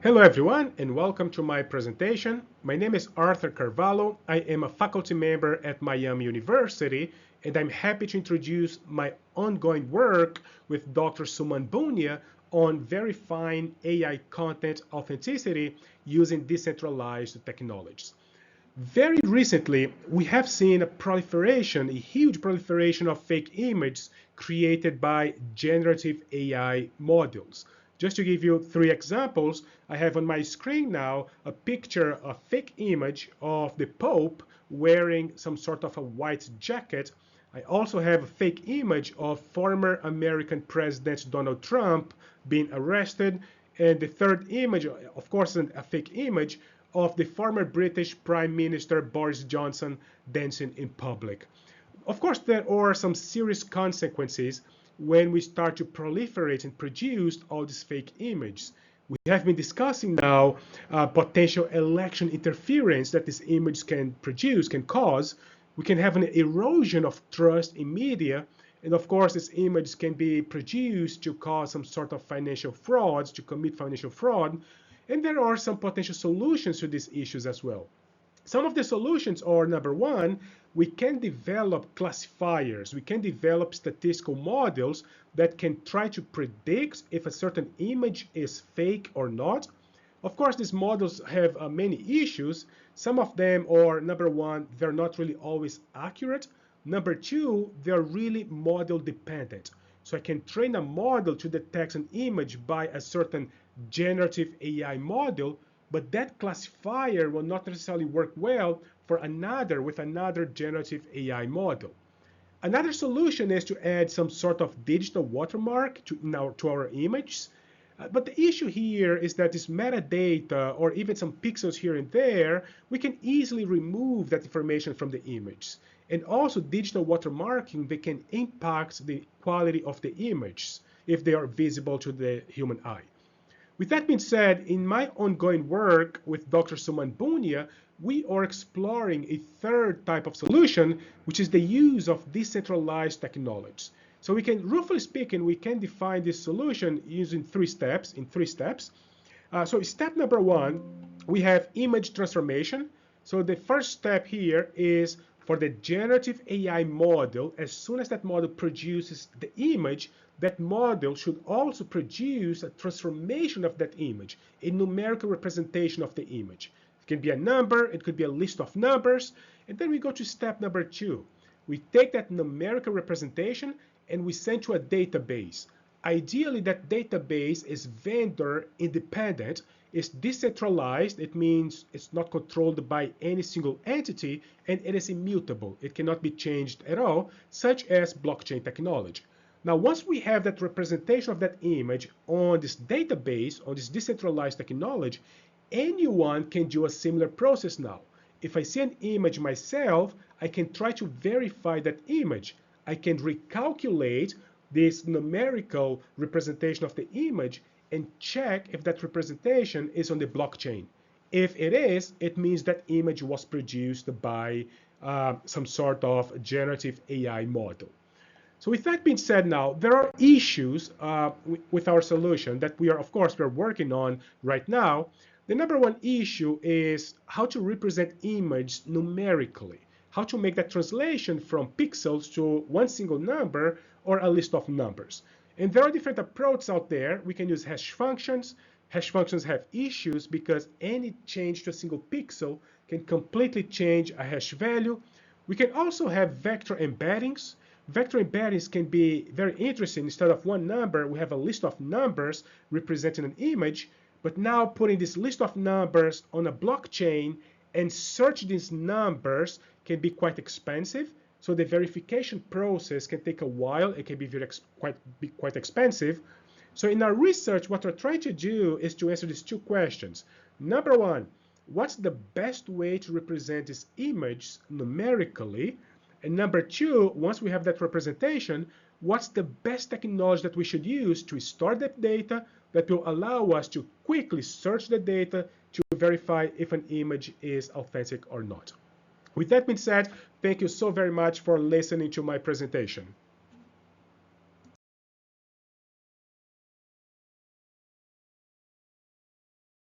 Hello everyone and welcome to my presentation. My name is Arthur Carvalho. I am a faculty member at Miami University and I'm happy to introduce my ongoing work with Dr. Suman Bunia on verifying AI content authenticity using decentralized technologies. Very recently, we have seen a huge proliferation of fake images created by generative AI models. Just to give you three examples, I have on my screen now a picture, a fake image of the Pope wearing some sort of a white jacket. I also have a fake image of former American President Donald Trump being arrested. And the third image, of course, a fake image of the former British Prime Minister Boris Johnson dancing in public. Of course, there are some serious consequences when we start to proliferate and produce all these fake images. We have been discussing now potential election interference that this image can produce, can cause. We can have an erosion of trust in media. And of course, this image can be produced to cause some sort of financial frauds, to commit financial fraud. And there are some potential solutions to these issues as well. Some of the solutions are, number one, we can develop classifiers. We can develop statistical models that can try to predict if a certain image is fake or not. Of course, these models have many issues. Some of them are, number one, they're not really always accurate. Number two, they're really model dependent. So I can train a model to detect an image by a certain generative AI model, but that classifier will not necessarily work well for another generative AI model. Another solution is to add some sort of digital watermark to our image. But the issue here is that this metadata, or even some pixels here and there, we can easily remove that information from the image. And also digital watermarking, they can impact the quality of the image if they are visible to the human eye. With that being said, in my ongoing work with Dr. Suman Bunia, we are exploring a third type of solution, which is the use of decentralized technologies. So we can, roughly speaking, we can define this solution using three steps. So step number one, we have image transformation. So the first step here is for the generative AI model, as soon as that model produces the image, that model should also produce a transformation of that image, a numerical representation of the image. It can be a number, it could be a list of numbers, and then we go to step number two. We take that numerical representation and we send to a database. Ideally, that database is vendor independent, is decentralized. It means it's not controlled by any single entity, and it is immutable. It cannot be changed at all, such as blockchain technology. Now, once we have that representation of that image on this database, on this decentralized technology, anyone can do a similar process now. If I see an image myself, I can try to verify that image. I can recalculate this numerical representation of the image and check if that representation is on the blockchain. If it is, it means that image was produced by some sort of generative AI model. So with that being said now, there are issues with our solution that we are, of course, we're working on right now. The number one issue is how to represent image numerically, how to make that translation from pixels to one single number or a list of numbers. And there are different approaches out there. We can use hash functions. Hash functions have issues because any change to a single pixel can completely change a hash value. We can also have vector embeddings. Vector embeddings can be very interesting. Instead of one number, we have a list of numbers representing an image. But now putting this list of numbers on a blockchain and search these numbers can be quite expensive. So the verification process can take a while. It can be quite expensive. So in our research, what we're trying to do is to answer these two questions. Number one, what's the best way to represent this image numerically? And number two, once we have that representation, what's the best technology that we should use to store that data that will allow us to quickly search the data to verify if an image is authentic or not. With that being said, thank you so very much for listening to my presentation.